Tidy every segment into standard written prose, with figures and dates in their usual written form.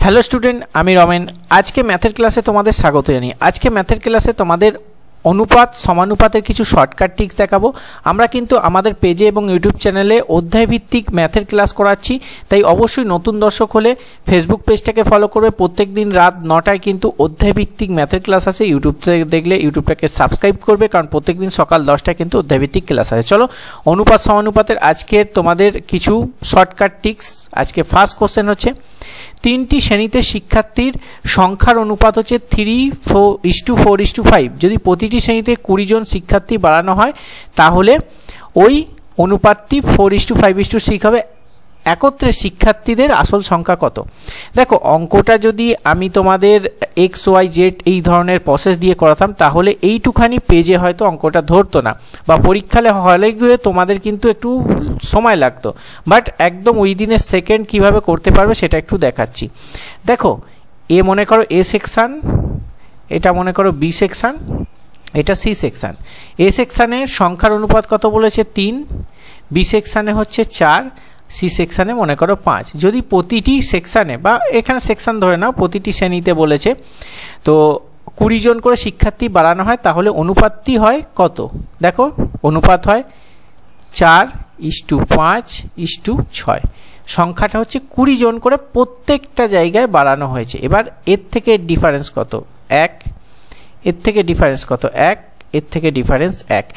Hello student, আমি রমেন। আজকে ম্যাথের ক্লাসে তোমাদের স্বাগত জানাই। আজকে ম্যাথের ক্লাসে তোমাদের অনুপাত সমানুপাতের কিছু শর্টকাট ট্রিক্স দেখাবো। আমরা কিন্তু আমাদের পেজে এবং ইউটিউব চ্যানেলে অধ্যায়ভিত্তিক ম্যাথের ক্লাস করাচ্ছি, তাই অবশ্যই নতুন দর্শক হলে ফেসবুক পেজটাকে ফলো করবে। প্রত্যেক দিন রাত 9টায় কিন্তু অধ্যায়ভিত্তিক ম্যাথের ক্লাস আসে। ইউটিউব থেকে দেখলে ইউটিউবটাকে সাবস্ক্রাইব করবে, কারণ প্রত্যেক দিন সকাল 10টায় কিন্তু অধ্যায়ভিত্তিক ক্লাস আসে। চলো, অনুপাত সমানুপাতের আজকের তোমাদের কিছু শর্টকাট ট্রিক্স। আজকে ফার্স্ট কোশ্চেন হচ্ছে, তিনটি শ্রেণীতে শিক্ষার্থীর সংখ্যার অনুপাত হচ্ছে 3:4:5। যদি প্রতিটি শ্রেণীতে 20 জন শিক্ষার্থী বাড়ানো হয় তাহলে ওই অনুপাতটি 4:5:6 হবে। একত্রে শিক্ষার্থীদের আসল সংখ্যা কত? দেখো, অঙ্কটা যদি আমি তোমাদের XYZ এই ধরনের প্রসেস দিয়ে করাতাম তাহলে এইটুখানি পেজে হয়তো অঙ্কটা ধরতো না, বা পরীক্ষালে হলে গিয়ে তোমাদের কিন্তু একটু সময় লাগতো। বাট একদম উইদিনের সেকেন্ড কিভাবে করতে পারবে সেটা একটু দেখাচ্ছি। দেখো, এ মনে করো এ সেকশান, এটা মনে করো বি সেকশান, এটা সি সেকশান। এ সেকশানে সংখ্যার অনুপাত কত বলেছে? 3। বি সেকশানে হচ্ছে 4, সি সেকশানে মনে করো 5। যদি প্রতিটি সেকশানে, বা এখানে সেকশান ধরে নাও, প্রতিটি শ্রেণীতে বলেছে তো 20 জন করে শিক্ষার্থী বাড়ানো হয়, তাহলে অনুপাতটি হয় কত? দেখো, অনুপাত হয় 4:5:6। সংখ্যাটা হচ্ছে 20 জন করে প্রত্যেকটা জায়গায় বাড়ানো হয়েছে। এবার এর থেকে ডিফারেন্স কত? 1। এর থেকে ডিফারেন্স কত? 1। এর থেকে ডিফারেন্স 1।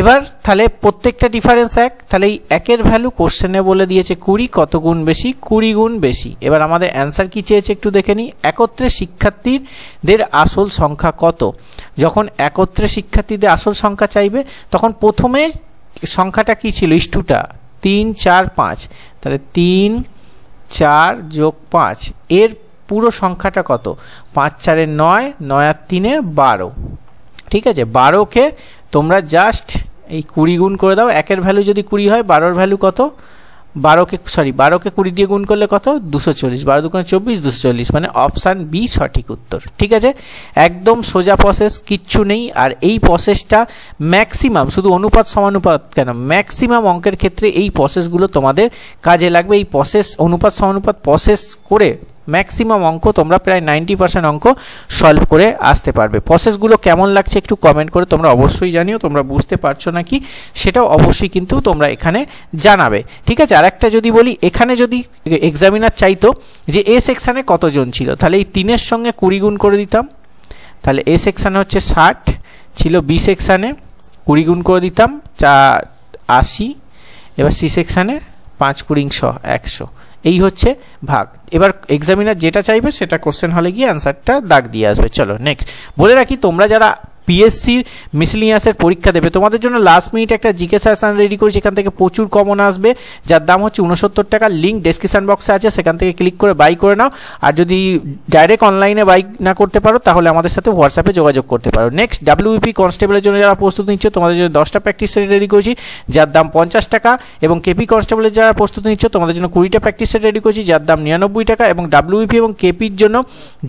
এবার তাহলে প্রত্যেকটা ডিফারেন্স 1, তাহলে এই 1-এর ভ্যালু কোশ্চেনে বলে দিয়েছে 20। কত গুণ বেশি? 20 গুণ বেশি। এবার আমাদের অ্যান্সার কি চেয়েছে একটু দেখে নিই। একত্রে শিক্ষার্থীদের আসল সংখ্যা কত? যখন একত্রে শিক্ষার্থীদের আসল সংখ্যা চাইবে তখন প্রথমে সংখ্যাটা কি ছিল? ইস্টুটা 3, 4, 5। তাহলে 3, 4 + 5, এর পুরো সংখ্যাটা কত? 5 4 9, 9 আর 3 12। ঠিক আছে, 12কে তোমরা জাস্ট এই 20 গুণ করে দাও। 1-এর ভ্যালু যদি 20 হয়, 12-এর ভ্যালু কত? 12কে 20 দিয়ে গুণ করলে কত? 240। 12 2 24, 240, মানে অপশান বি সঠিক উত্তর। ঠিক আছে, একদম সোজা প্রসেস, কিচ্ছু নেই। আর এই প্রসেসটা ম্যাক্সিমাম, শুধু অনুপাত সমানুপাত কেন, ম্যাক্সিমাম অঙ্কের ক্ষেত্রে এই প্রসেসগুলো তোমাদের কাজে লাগবে। এই প্রসেস, অনুপাত সমানুপাত প্রসেস করে ম্যাক্সিমাম অঙ্ক তোমরা প্রায় 90% অঙ্ক সলভ করে আসতে পারবে। প্রসেসগুলো কেমন লাগছে একটু কমেন্ট করে তোমরা অবশ্যই জানিও। তোমরা বুঝতে পারছো নাকি সেটাও অবশ্যই কিন্তু তোমরা এখানে জানাবে। ঠিক আছে, আর একটা যদি বলি, এখানে যদি এক্সামিনার চাইতো যে এ সেকশানে কতজন ছিল, তাহলে এই 3-এর সঙ্গে 20 গুণ করে দিতাম। তাহলে এ সেকশানে হচ্ছে 60 ছিল, বি সেকশানে 20 গুণ করে দিতাম 80। এবার সি সেকশানে 5 20 100। এই হচ্ছে ভাগ। এবার এক্সামিনার যেটা চাইবে সেটা কোশ্চেন হলে গিয়ে অ্যান্সারটা দাগ দিয়ে আসবে। চলো নেক্সট বলে রাখি, তোমরা যারা পিএসসির মিসলিনিয়াসের পরীক্ষা দেবে তোমাদের জন্য লাস্ট মিনিট একটা জিকে সাজেশন রেডি করেছি। এখান থেকে প্রচুর কমন আসবে, যার দাম হচ্ছে 69 টাকা। লিঙ্ক ডেসক্রিপশন বক্সে আছে, সেখান থেকে ক্লিক করে বাই করে নাও। আর যদি ডাইরেক্ট অনলাইনে বাই না করতে পারো তাহলে আমাদের সাথে হোয়াটসঅ্যাপে যোগাযোগ করতে পারো। নেক্সট, ডাব্লিউপি কনস্টেবলের জন্য যারা প্রস্তুতি নিচ্ছ তোমাদের জন্য 10টা প্র্যাকটিস সেট রেডি করেছি, যার দাম 50 টাকা। এবং কেপি কনস্টেবলের যারা প্রস্তুতি নিচ্ছ তোমাদের জন্য 20টা প্র্যাকটিস সেট রেডি করেছি, যার দাম 99 টাকা। এবং ডাব্লিউপি এবং কেপির জন্য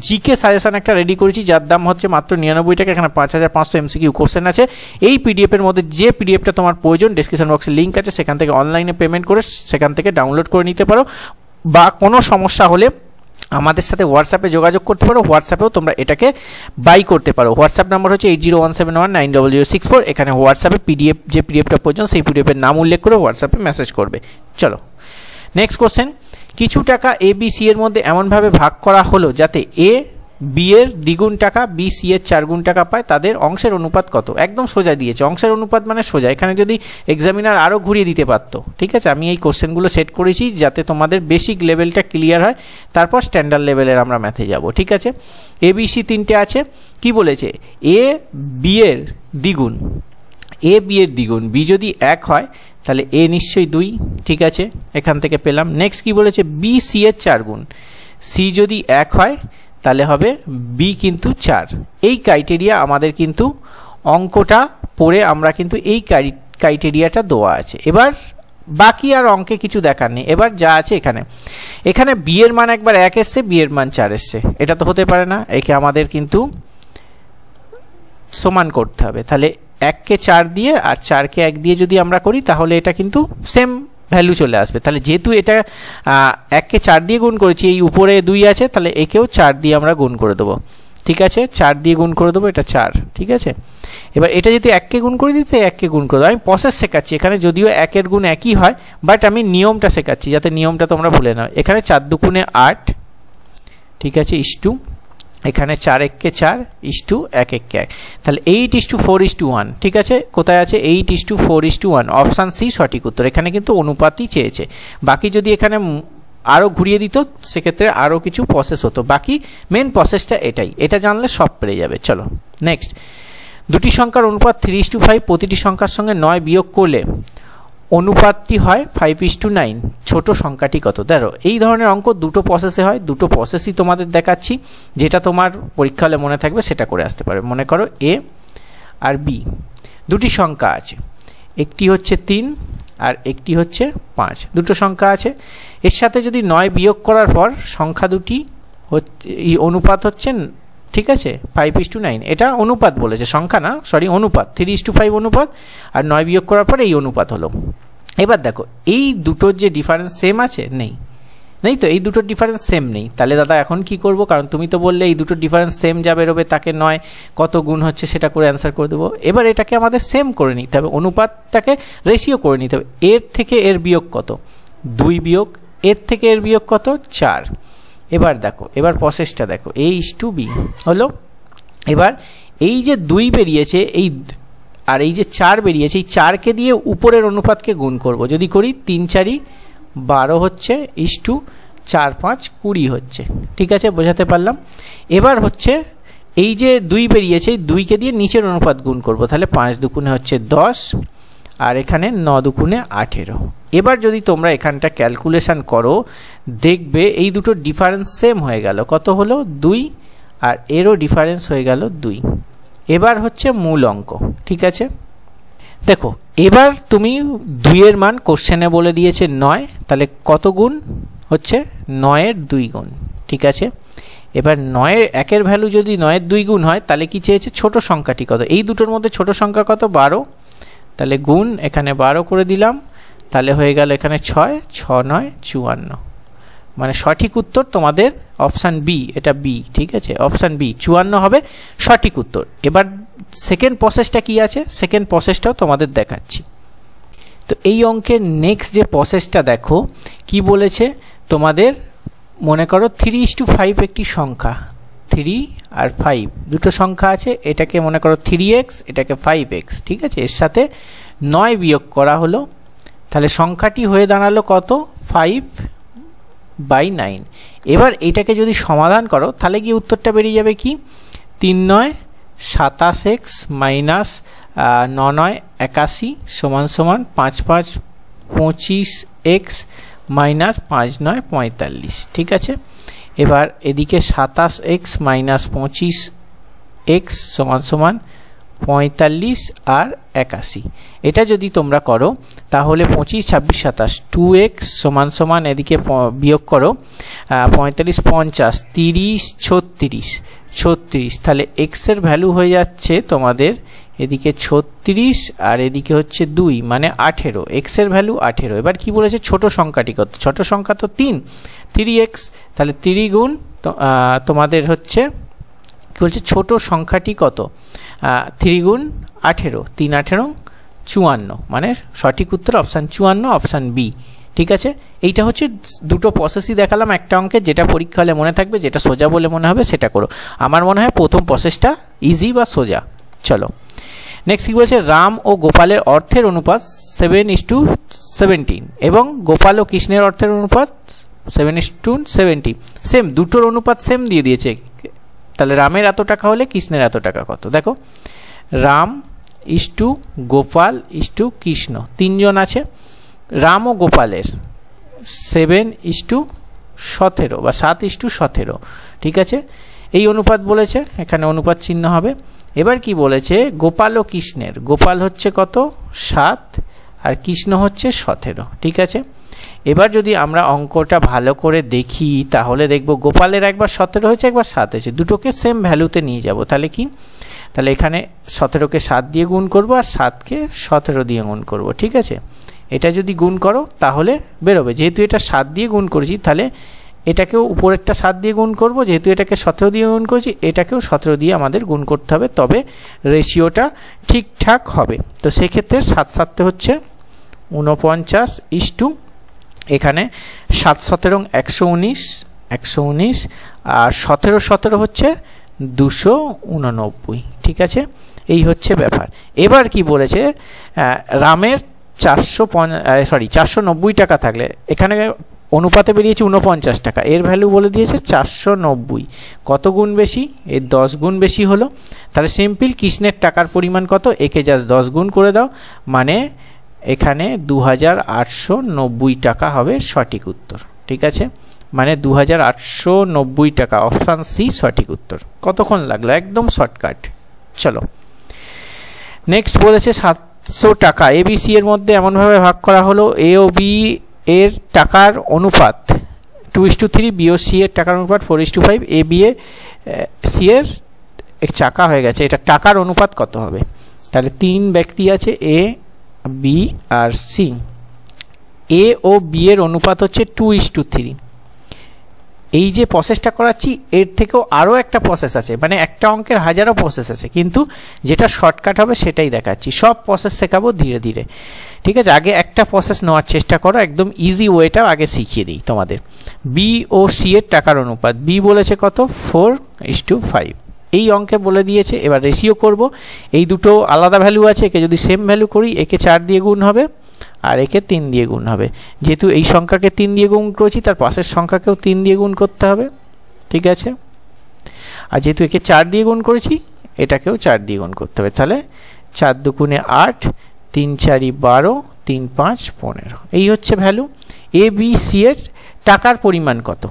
জিকে সাজেশন একটা রেডি করেছি, যার দাম হচ্ছে মাত্র 99 টাকা। এখানে 5500 এমসিকিউ কোশ্চেন আছে। এই পিডিএফের মধ্যে যে পিডিএফটা তোমার প্রয়োজন ডেসক্রিপশন বক্সে লিঙ্ক আছে, সেখান থেকে অনলাইনে পেমেন্ট করে সেখান থেকে ডাউনলোড করে নিতে পারো। বা কোনো সমস্যা হলে আমাদের সাথে হোয়াটসঅ্যাপে যোগাযোগ করতে পারো, হোয়াটসঅ্যাপেও তোমরা এটাকে বাই করতে পারো। হোয়াটসঅ্যাপ নাম্বার হচ্ছে 8017190064। এখানে হোয়াটসঅ্যাপে যে পিডিএফটা প্রয়োজন সেই পিডিএফের নাম উল্লেখ করে হোয়াটসঅ্যাপে মেসেজ করবে। চলো নেক্সট কোশ্চেন, কিছু টাকা এ বি সি এর মধ্যে এমনভাবে ভাগ করা হলো যাতে এ বি এর দ্বিগুণ টাকা, বি সি এর 4 গুণ টাকা পায়, তাদের অংশের অনুপাত কত? একদম সোজা দিয়েছে, অংশের অনুপাত মানে সোজা। এখানে যদি এক্সামিনার আরও ঘুরিয়ে দিতে পারতো। ঠিক আছে, আমি এই কোশ্চেনগুলো সেট করেছি যাতে তোমাদের বেসিক লেভেলটা ক্লিয়ার হয়, তারপর স্ট্যান্ডার্ড লেভেলের আমরা ম্যাথে যাব। ঠিক আছে, এ বি সি 3টে আছে। কি বলেছে? এ বি এর দ্বিগুণ, এ বি এর দ্বিগুণ, বি যদি 1 হয় তাহলে এ নিশ্চয়ই 2। ঠিক আছে, এখান থেকে পেলাম। নেক্সট কি বলেছে? বি সি এর 4 গুণ, সি যদি 1 হয় তাহলে হবে বি কিন্তু 4। এই ক্রাইটেরিয়া আমাদের কিন্তু অঙ্কটা পড়ে আমরা কিন্তু এই ক্রাইটেরিয়াটা দেওয়া আছে। এবার বাকি আর অঙ্কে কিছু দেখার নেই। এবার যা আছে এখানে বি এর মান একবার 1 এসছে, বি এর মান 4 এসছে, এটা তো হতে পারে না। একে আমাদের কিন্তু সমান করতে হবে। তাহলে 1কে 4 দিয়ে আর 4কে 1 দিয়ে যদি আমরা করি তাহলে এটা কিন্তু সেম ভ্যালু চলে আসবে। তাহলে যেহেতু এটা 1কে 4 দিয়ে গুণ করেছি, এই উপরে 2 আছে, তাহলে একেও 4 দিয়ে আমরা গুণ করে দেবো। ঠিক আছে, 4 দিয়ে গুণ করে দেবো, এটা 4। ঠিক আছে, এবার এটা যদি 1কে গুণ করে দিতে 1কে গুণ করে দেবো। আমি প্রসেস শেখাচ্ছি এখানে, যদিও 1-এর গুণ একই হয়, বাট আমি নিয়মটা শেখাচ্ছি যাতে নিয়মটা তোমরা ভুলে নাও। এখানে 4 দুগুণে 8, ঠিক আছে, ইস্টু এখানে 4-1-কে 4 ইস্টু 1-1-কে 1, তাহলে 8:4:1। ঠিক আছে, কোথায় আছে 8:4:1, অপশান সি সঠিক উত্তর। এখানে কিন্তু অনুপাতই চেয়েছে, বাকি যদি এখানে আরও ঘুরিয়ে দিত সেক্ষেত্রে আরও কিছু প্রসেস হতো, বাকি মেন প্রসেসটা এটাই, এটা জানলে সব পেরে যাবে। চলো নেক্সট, দুটি সংখ্যার অনুপাত 3:5, প্রতিটি সংখ্যার সঙ্গে 9 বিয়োগ করলে অনুপাতটি হয় 5:9, ছোট সংখ্যাটি কত? দেখো এই ধরনের অঙ্ক দুটো প্রসেসে হয়, দুটো প্রসেসই তোমাদের দেখাচ্ছি, যেটা তোমার পরীক্ষা হলে মনে থাকবে সেটা করে আসতে পারবে। মনে করো এ আর বি দুটি সংখ্যা আছে, একটি হচ্ছে 3 আর একটি হচ্ছে 5, দুটো সংখ্যা আছে। এর সাথে যদি 9 বিয়োগ করার পর সংখ্যা দুটি অনুপাত হচ্ছে, ঠিক আছে, 5:9, এটা অনুপাত বলেছে, সংখ্যা না, সরি অনুপাত, 3:5 অনুপাত, আর 9 বিয়োগ করার পর এই অনুপাত হলো। এবার দেখো এই দুটোর যে ডিফারেন্স সেম আছে, নেই তো, এই দুটোর ডিফারেন্স সেম নেই, তাহলে দাদা এখন কি করব? কারণ তুমি তো বললে এই দুটোর ডিফারেন্স সেম যা বেরোবে তাকে 9 কত গুণ হচ্ছে সেটা করে অ্যান্সার করে দেবো। এবার এটাকে আমাদের সেম করে নিতে হবে, অনুপাতটাকে রেশিও করে নিতে হবে। এর থেকে এর বিয়োগ কত? 2 বিয়োগ, এর থেকে এর বিয়োগ কত? 4। এবার দেখো, এবার প্রসেসটা দেখো, A:B হলো। এবার এই যে 2 বেরিয়েছে এই আর এই যে 4 বেরিয়েছে, এই 4কে দিয়ে উপরের অনুপাতকে গুণ করব। যদি করি 3×4 12 হচ্ছে, ইস্টু 4×5 20 হচ্ছে। ঠিক আছে, বোঝাতে পারলাম? এবার হচ্ছে এই যে 2 বেরিয়েছে, এই 2কে দিয়ে নিচের অনুপাত গুণ করব, তাহলে 5 দুগুণে হচ্ছে 10, আর এখানে 9 দুগুণে 18। এবার যদি তোমরা এখানটা ক্যালকুলেশন করো দেখবে এই দুটো ডিফারেন্স সেম হয়ে গেল, কত হলো? 2, আর এরও ডিফারেন্স হয়ে গেল 2। এবার হচ্ছে মূল অঙ্ক। ঠিক আছে, দেখো এবার তুমি 2-এর মান কোশ্চেনে বলে দিয়েছে 9, তাহলে কত গুণ হচ্ছে? 9-এর 2 গুণ। ঠিক আছে, এবার 9-এর 1-এর ভ্যালু যদি 9-এর 2 গুণ হয়, তাহলে কি চেয়েছে? ছোট সংখ্যাটি কত? এই দুটোর মধ্যে ছোট সংখ্যা কত? 12, তাহলে গুণ এখানে 12 করে দিলাম, তাহলে হয়ে গেল এখানে 6, 6×9 54, মানে সঠিক উত্তর তোমাদের অপশান বি, এটা বি। ঠিক আছে, অপশান বি 54 হবে সঠিক উত্তর। এবার সেকেন্ড প্রসেসটা কি আছে, সেকেন্ড প্রসেসটাও তোমাদের দেখাচ্ছি। তো এই অঙ্কের নেক্সট যে প্রসেসটা দেখো কি বলেছে তোমাদের, মনে করো 3:5 একটি সংখ্যা, 3 আর 5 দুটো সংখ্যা আছে, এটাকে মনে করো 3x, এটাকে 5x। ঠিক আছে, এর সাথে 9 বিয়োগ করা হলো, তাহলে সংখ্যাটি হয়ে দাঁড়ালো কত? 5/9। এবার এটাকে যদি সমাধান করো তাহলে কি উত্তরটা বেরিয়ে যাবে কি? 3×9 27x মাইনাস 9×9 81 সমান সমান 5×5 25x মাইনাস 5×9 45। ঠিক আছে, এবার এদিকে 27x মাইনাস 25x সমান সমান 45 আর 81। এটা যদি তোমরা করো তাহলে 25 26 27 2x সমান সমান এদিকে বিয়োগ করো 45 50 30 36 36, তাহলে x এর ভ্যালু হয়ে যাচ্ছে তোমাদের এদিকে 36 আর এদিকে হচ্ছে 2 মানে 18, x এর ভ্যালু 18। এবার কি বলেছে? ছোট সংখ্যাটি কত? ছোট সংখ্যা তো 3x, তাহলে 3 গুণ তোমাদের হচ্ছে কি বলছে? ছোট সংখ্যাটি কত? 3 গুণ 18, 3 18 54, মানে সঠিক উত্তর অপশান 54, অপশান বি। ঠিক আছে, এইটা হচ্ছে দুটো প্রসেসই দেখালাম একটা অঙ্কে, যেটা পরীক্ষা হলে মনে থাকবে, যেটা সোজা বলে মনে হবে সেটা করো। আমার মনে হয় প্রথম প্রসেসটা ইজি বা সোজা। চলো নেক্সট কি বলছে? রাম ও গোপালের অর্থের অনুপাত 7:17 এবং গোপাল ও কৃষ্ণের অর্থের অনুপাত 7:70। সেম, দুটোর অনুপাত সেম দিয়ে দিয়েছে, তাহলে রামের এত টাকা হলে কৃষ্ণের এত টাকা কত? দেখো রাম ইস্টু গোপাল ইস্টু কৃষ্ণ, তিনজন আছে। রাম ও গোপালের 7:17 বা 7:17। ঠিক আছে, এই অনুপাত বলেছে, এখানে অনুপাত চিহ্ন হবে। এবার কি বলেছে? গোপাল ও কৃষ্ণের, গোপাল হচ্ছে কত? 7 আর কৃষ্ণ হচ্ছে 17। ঠিক আছে, এবার যদি আমরা অঙ্কটা ভালো করে দেখি তাহলে দেখব গোপালের একবার 17 হয়েছে একবার 7 হয়েছে, দুটোকে সেম ভ্যালুতে নিয়ে যাব। তাহলে কি? তাহলে এখানে 17কে 7 দিয়ে গুণ করব আর 7কে 17 দিয়ে গুণ করব। ঠিক আছে, এটা যদি গুণ করো তাহলে বেরোবে। যেহেতু এটা 7 দিয়ে গুণ করেছি তাহলে এটাকেও উপরেরটা 7 দিয়ে গুণ করব, যেহেতু এটাকে 17 দিয়ে গুণ করেছি এটাকেও 17 দিয়ে আমাদের গুণ করতে হবে, তবে রেশিওটা ঠিকঠাক হবে। তো সেক্ষেত্রে 7 7 হচ্ছে 49 এখানে 7 17 119 119 আর 17 17 হচ্ছে 289। ঠিক আছে, এই হচ্ছে ব্যাপার। এবার কি বলেছে, রামের 490 টাকা থাকলে এখানে অনুপাতে বেরিয়েছে 49 টাকা, এর ভ্যালু বলে দিয়েছে 490। কত গুণ বেশি? এর 10 গুণ বেশি হলো। তাহলে সিম্পল কৃষ্ণের টাকার পরিমাণ কত, একে জাস্ট 10 গুণ করে দাও, মানে এখানে 2890 টাকা হবে সঠিক উত্তর। ঠিক আছে, মানে 2890 টাকা, অপশান সি সঠিক উত্তর। কতক্ষণ লাগলো? একদম শর্টকাট। চলো নেক্সট বলেছে 700 টাকা এবিসি এর মধ্যে এমনভাবে ভাগ করা হলো, এ ও বি এর টাকার অনুপাত 2:3, বি ও সি এর টাকার অনুপাত 4:5, এ বি এ সি এর চাকা হয়ে গেছে, এটা টাকার অনুপাত কত হবে? তাহলে 3 ব্যক্তি আছে, A B R C. A O B এর অনুপাত হচ্ছে 2:3। এই যে প্রসেসটা করাচ্ছি এর থেকেও আরও একটা প্রসেস আছে, মানে একটা অঙ্কের হাজারো প্রসেস আছে, কিন্তু যেটা শর্টকাট হবে সেটাই দেখাচ্ছি। সব প্রসেস শেখাবো ধীরে ধীরে। ঠিক আছে, আগে একটা প্রসেস নেওয়ার চেষ্টা করো, একদম ইজি ওয়েটা আগে শিখিয়ে দিই তোমাদের। বি ও সি এর টাকার অনুপাত, বি বলেছে কত 4:5, এই অঙ্কে বলে দিয়েছে। এবার রেশিও করব, এই দুটো আলাদা ভ্যালু আছে, একে যদি সেম ভ্যালু করি একে 4 দিয়ে গুণ হবে আর একে 3 দিয়ে গুণ হবে। যেহেতু এই সংখ্যাকে 3 দিয়ে গুণ করেছি তার পাশের সংখ্যাকেও 3 দিয়ে গুণ করতে হবে। ঠিক আছে, আর যেহেতু একে 4 দিয়ে গুণ করেছি এটাকেও 4 দিয়ে গুণ করতে হবে। তাহলে 4 দুগুণে 8, 3 4 12, 3 5 15, এই হচ্ছে ভ্যালু। এ বি সি এর টাকার পরিমাণ কত?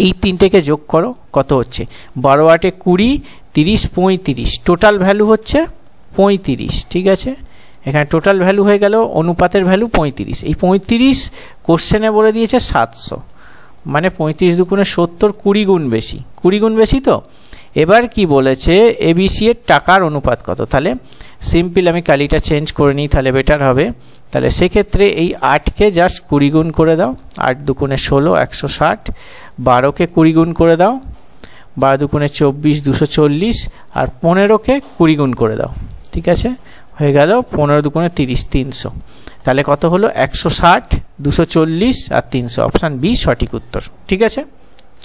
এই তিনটেকে যোগ করো, কত হচ্ছে? 12 8 20, 30 35, টোটাল ভ্যালু হচ্ছে 35। ঠিক আছে, এখানে টোটাল ভ্যালু হয়ে গেল, অনুপাতের ভ্যালু 35। এই 35 কোশ্চেনে বলে দিয়েছে 700, মানে 35 দুগুণে 70, 20 গুণ বেশি, 20 গুণ বেশি। তো এবার কি বলেছে, এবিসি এর টাকার অনুপাত কত? তাহলে সিম্পল আমি কালিটা চেঞ্জ করে নিই, তাহলে বেটার হবে। তাহলে সেক্ষেত্রে এই 8কে জাস্ট 20 গুণ করে দাও, 8 দুগুণে 16 160, 12কে 20 গুণ করে দাও, 12 দুগুণে 24 240, আর 15কে 20 গুণ করে দাও। ঠিক আছে, হয়ে গেল 15 দুগুণে 30 300। তাহলে কত হলো? 160, 240 আর 300, অপশান বি সঠিক উত্তর। ঠিক আছে,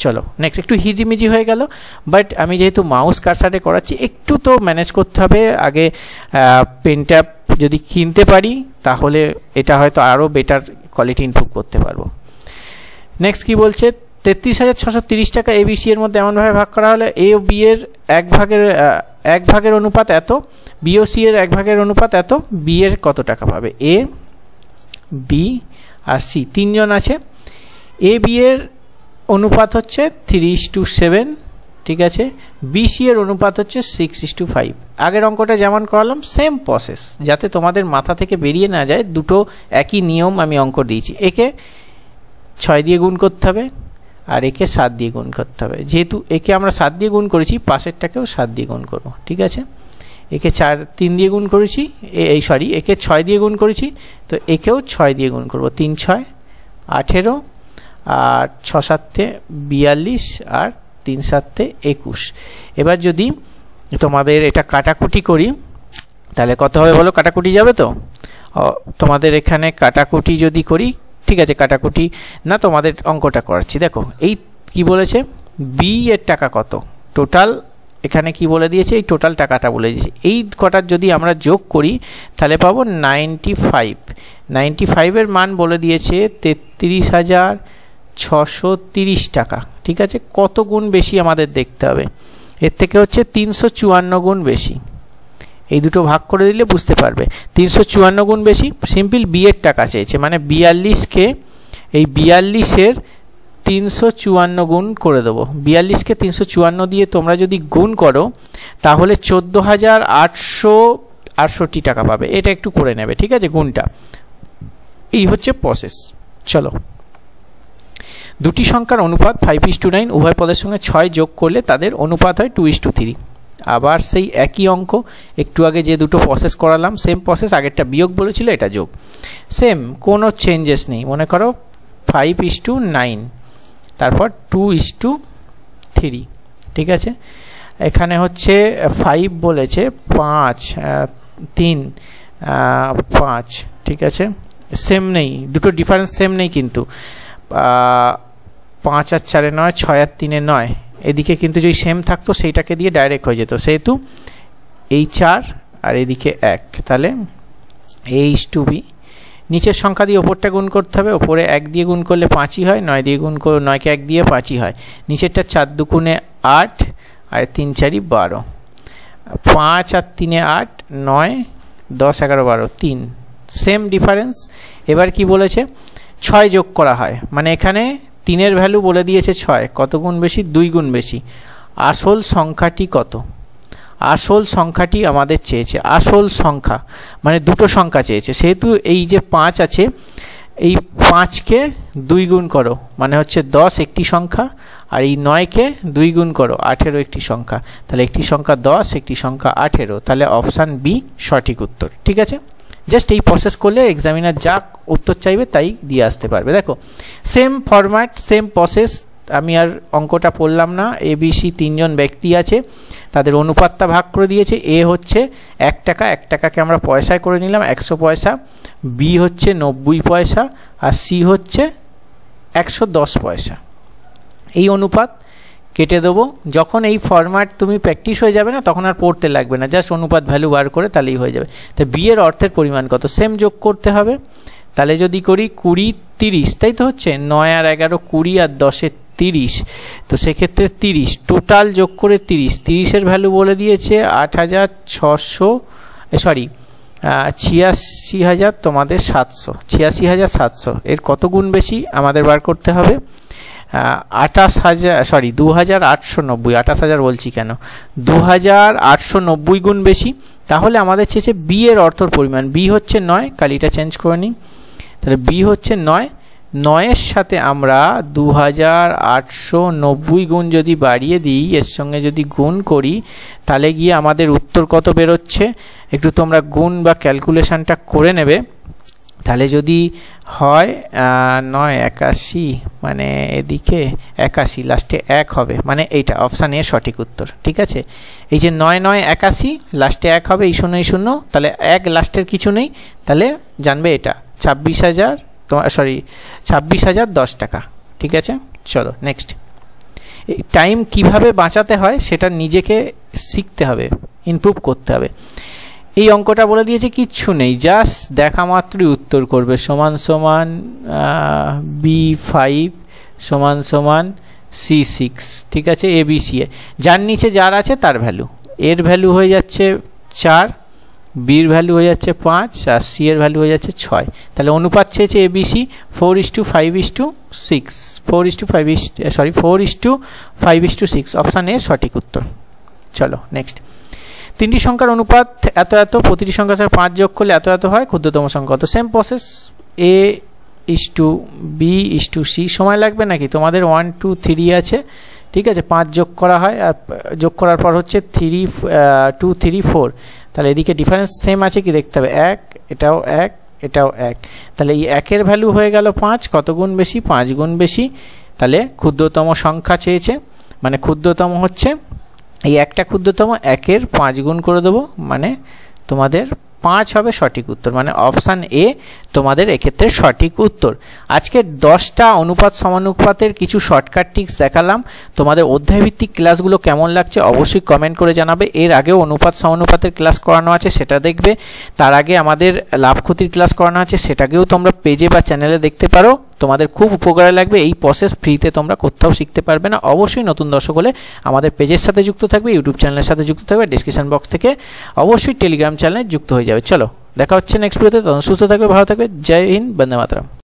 চলো নেক্সট। একটু হিজিমিজি হয়ে গেল, বাট আমি যেহেতু মাউস কারসারে করাচ্ছি একটু তো ম্যানেজ করতে হবে। আগে পেনটা যদি কিনতে পারি তাহলে এটা হয়তো আরও বেটার কোয়ালিটি ইমপ্রুভ করতে পারবো। নেক্সট কি বলছে, 33,630 টাকা এবিসি এর মধ্যে এমনভাবে ভাগ করা হলে এ ও বি এর 1 ভাগের অনুপাত এত, বি ও সি এর 1 ভাগের অনুপাত এত, বি এর কত টাকা পাবে? এ বি আর সি তিনজন আছে, এ বি এর অনুপাত হচ্ছে 3:7। ঠিক আছে, বি সি এর অনুপাত হচ্ছে 6:5। আগের অঙ্কটা যেমন করালাম সেম প্রসেস, যাতে তোমাদের মাথা থেকে বেরিয়ে না যায়, দুটো একই নিয়ম আমি অঙ্ক দিয়েছি। একে 6 দিয়ে গুণ করতে হবে আর একে 7 দিয়ে গুণ করতে হবে। যেহেতু একে আমরা 7 দিয়ে গুণ করেছি, পাশেরটাকেও 7 দিয়ে গুণ করব। ঠিক আছে, একে 3 দিয়ে গুণ করেছি, একে 6 দিয়ে গুণ করেছি, তো একেও 6 দিয়ে গুণ করব। 3 6 18, আর 6 7 42, আর 3 7 21। এবার যদি তোমাদের এটা কাটাকুটি করি তাহলে কত হবে বলো? কাটাকুটি যাবে তো তোমাদের এখানে? কাটাকুটি যদি করি, ঠিক আছে, কাটাকুটি না, তোমাদের অঙ্কটা করাচ্ছি। দেখো এই কি বলেছে, বি এর টাকা কত টোটাল, এখানে কি বলে দিয়েছে, এই টোটাল টাকাটা বলে দিয়েছে। এই কটার যদি আমরা যোগ করি তাহলে পাবো 95। 95 এর মান বলে দিয়েছে 33,630 টাকা। ঠিক আছে, কত গুণ বেশি আমাদের দেখতে হবে, এর থেকে হচ্ছে 354 গুণ বেশি। এই দুটো ভাগ করে দিলে বুঝতে পারবে 354 গুণ বেশি। সিম্পল বি এর টাকা চেয়েছে, মানে 42কে এই 42-এর 354 গুণ করে দেবো। 42কে 354 দিয়ে তোমরা যদি গুণ করো তাহলে 14,868 টাকা পাবে। এটা একটু করে নেবে, ঠিক আছে, গুণটা। এই হচ্ছে প্রসেস। চলো, দুটি সংখ্যার অনুপাত 5:9, উভয় পদের সঙ্গে 6 যোগ করলে তাদের অনুপাত হয় 2:3। আবার সেই একই অঙ্ক, একটু আগে যে দুটো প্রসেস করালাম সেম প্রসেস, আগেরটা বিয়োগ বলেছিল, এটা যোগ। সেম, কোনো চেঞ্জেস নেই। মনে করো 5:9, তারপর 2:3, ঠিক আছে। এখানে হচ্ছে 5 বলেছে, 5, 3, 5, ঠিক আছে। সেম নেই, দুটো ডিফারেন্স সেম নেই কিন্তু। 5 আর 4 9, 6 আর 3 9, এদিকে কিন্তু যদি সেম থাকতো সেইটাকে দিয়ে ডাইরেক্ট হয়ে যেত, সেহেতু এই 4 আর এদিকে 1, তাহলে A:B। নিচের সংখ্যা দিয়ে ওপরটা গুণ করতে হবে, ওপরে 1 দিয়ে গুণ করলে 5ই হয়, 9 দিয়ে গুণ করে 9কে 1 দিয়ে 5ই হয়। নিচেরটা 4 দুগুণে 8 আর 3 4 12, 5 আর 3 8, 9 10 11 12, 3, সেম ডিফারেন্স। এবার কি বলেছে, 6 যোগ করা হয়, মানে এখানে 3-এর ভ্যালু বলে দিয়েছে 6, কত গুণ বেশি, 2 গুণ বেশি। আসল সংখ্যাটি কত, আসল সংখ্যাটি আমাদের চেয়েছে, আসল সংখ্যা মানে দুটো সংখ্যা চেয়েছে, সেহেতু এই যে 5 আছে, এই 5কে 2 গুণ করো, মানে হচ্ছে 10 একটি সংখ্যা, আর এই 9কে 2 গুণ করো, 18 একটি সংখ্যা, তাহলে একটি সংখ্যা 10, একটি সংখ্যা 18, তাহলে অপশান বি সঠিক উত্তর, ঠিক আছে। জাস্ট এই প্রসেস করলে এক্সামিনার যা উত্তর চাইবে তাই দিয়ে আসতে পারবে। দেখো সেম ফরম্যাট, সেম প্রসেস, আমি আর অঙ্কটা পড়লাম না। ABC 3জন ব্যক্তি আছে, তাদের অনুপাতটা ভাগ করে দিয়েছে। এ হচ্ছে 1 টাকা, 1 টাকাকে আমরা পয়সায় করে নিলাম 100 পয়সা, বি হচ্ছে 90 পয়সা, আর সি হচ্ছে 110 পয়সা। এই অনুপাত কেটে দেবো। যখন এই ফরম্যাট তুমি প্র্যাকটিস হয়ে যাবে না, তখন আর পড়তে লাগবে না, জাস্ট অনুপাত ভ্যালু বার করে তাহলেই হয়ে যাবে। তো বি এর অর্থের পরিমাণ কত, সেম যোগ করতে হবে। তাহলে যদি করি 20 30, তাই তো হচ্ছে 9 আর 11 20 আর 10 30, তো সেক্ষেত্রে 30 টোটাল যোগ করে 30-এর ভ্যালু বলে দিয়েছে 86,000 তোমাদের 700, 86,700। এর কত গুণ বেশি আমাদের বার করতে হবে, 28,000 বলছি কেন, 2890 গুণ বেশি। তাহলে আমাদের চেয়েছে বি এর অর্থর পরিমাণ, বি হচ্ছে 9, কালিটা চেঞ্জ করে নিই, তাহলে বি হচ্ছে 9, 9-এর সাথে আমরা 2890 গুণ যদি বাড়িয়ে দিই, এর সঙ্গে যদি গুণ করি, তাহলে গিয়ে আমাদের উত্তর কত বেরোচ্ছে, একটু তোমরা গুণ বা ক্যালকুলেশনটা করে নেবে। তাহলে যদি হয় 9 81, মানে এদিকে 81, লাস্টে 1 হবে, মানে এইটা অপশান এ সঠিক উত্তর, ঠিক আছে। এই যে 9 9 81, লাস্টে 1 হবে, এই 0 এই 0, তাহলে 1 লাস্টের কিছু নেই, তাহলে জানবে এটা 26,010 টাকা, ঠিক আছে। চলো নেক্সট। টাইম কিভাবে বাঁচাতে হয় সেটা নিজেকে শিখতে হবে, ইমপ্রুভ করতে হবে। এই অঙ্কটা বলে দিয়েছে কিচ্ছু নেই, জাস্ট দেখা মাত্রই উত্তর করবে, সমান সমান B5 সমান সমান C6, ঠিক আছে, ABC এ যার নিচে যার আছে তার ভ্যালু, এর ভ্যালু হয়ে যাচ্ছে 4, বির ভ্যালু হয়ে যাচ্ছে 5, আর সি এর ভ্যালু হয়ে যাচ্ছে 6। তাহলে অনুপাত চেয়েছে ABC 4:5:6, 4:5:6, অপশান এ সঠিক উত্তর। চলো নেক্সট। তিনটি সংখ্যার অনুপাত এত এত, প্রতিটি সংখ্যার সাথে 5 যোগ করলে এত এত হয়, ক্ষুদ্রতম সংখ্যা কত। সেম প্রসেস, A:B:C, সময় লাগবে নাকি, তোমাদের 1 2 3 আছে, ঠিক আছে, 5 যোগ করা হয়, আর যোগ করার পর হচ্ছে 2 3 4, তাহলে এদিকে ডিফারেন্স সেম আছে কি দেখতে হবে, 1, এটাও 1, এটাও 1, তাহলে এই 1-এর ভ্যালু হয়ে গেল 5, কত গুণ বেশি, 5 গুণ বেশি। তাহলে ক্ষুদ্রতম সংখ্যা চেয়েছে, মানে ক্ষুদ্রতম হচ্ছে এই একটা ক্ষুদ্রতম, 1-এর 5 গুণ করে দেবো, মানে তোমাদের 5 হবে সঠিক উত্তর, মানে অপশান এ তোমাদের এক্ষেত্রে সঠিক উত্তর। আজকে 10টা অনুপাত সমানুপাতের কিছু শর্টকাট ট্রিক্স দেখালাম। তোমাদের অধ্যায়ভিত্তিক ক্লাসগুলো কেমন লাগছে অবশ্যই কমেন্ট করে জানাবে। এর আগেও অনুপাত সমানুপাতের ক্লাস করানো আছে, সেটা দেখবে। তার আগে আমাদের লাভ ক্ষতির ক্লাস করানো আছে, সেটাকেও তোমরা পেজে বা চ্যানেলে দেখতে পারো, তোমাদের খুব উপকারে লাগবে। এই প্রসেস ফ্রিতে তোমরা কোথাও শিখতে পারবে না। অবশ্যই নতুন দর্শক হলে আমাদের পেজের সাথে যুক্ত থাকবে, ইউটিউব চ্যানেলের সাথে যুক্ত থাকবে, ডেসক্রিপশন বক্স থেকে অবশ্যই টেলিগ্রাম চ্যানেলে যুক্ত হয়ে যাবে। চলো দেখা হচ্ছে নেক্সট ভিডিওতে, তখন সুস্থ থাকবে, ভালো থাকবে। জয় হিন্দ, বন্দে মাতরম।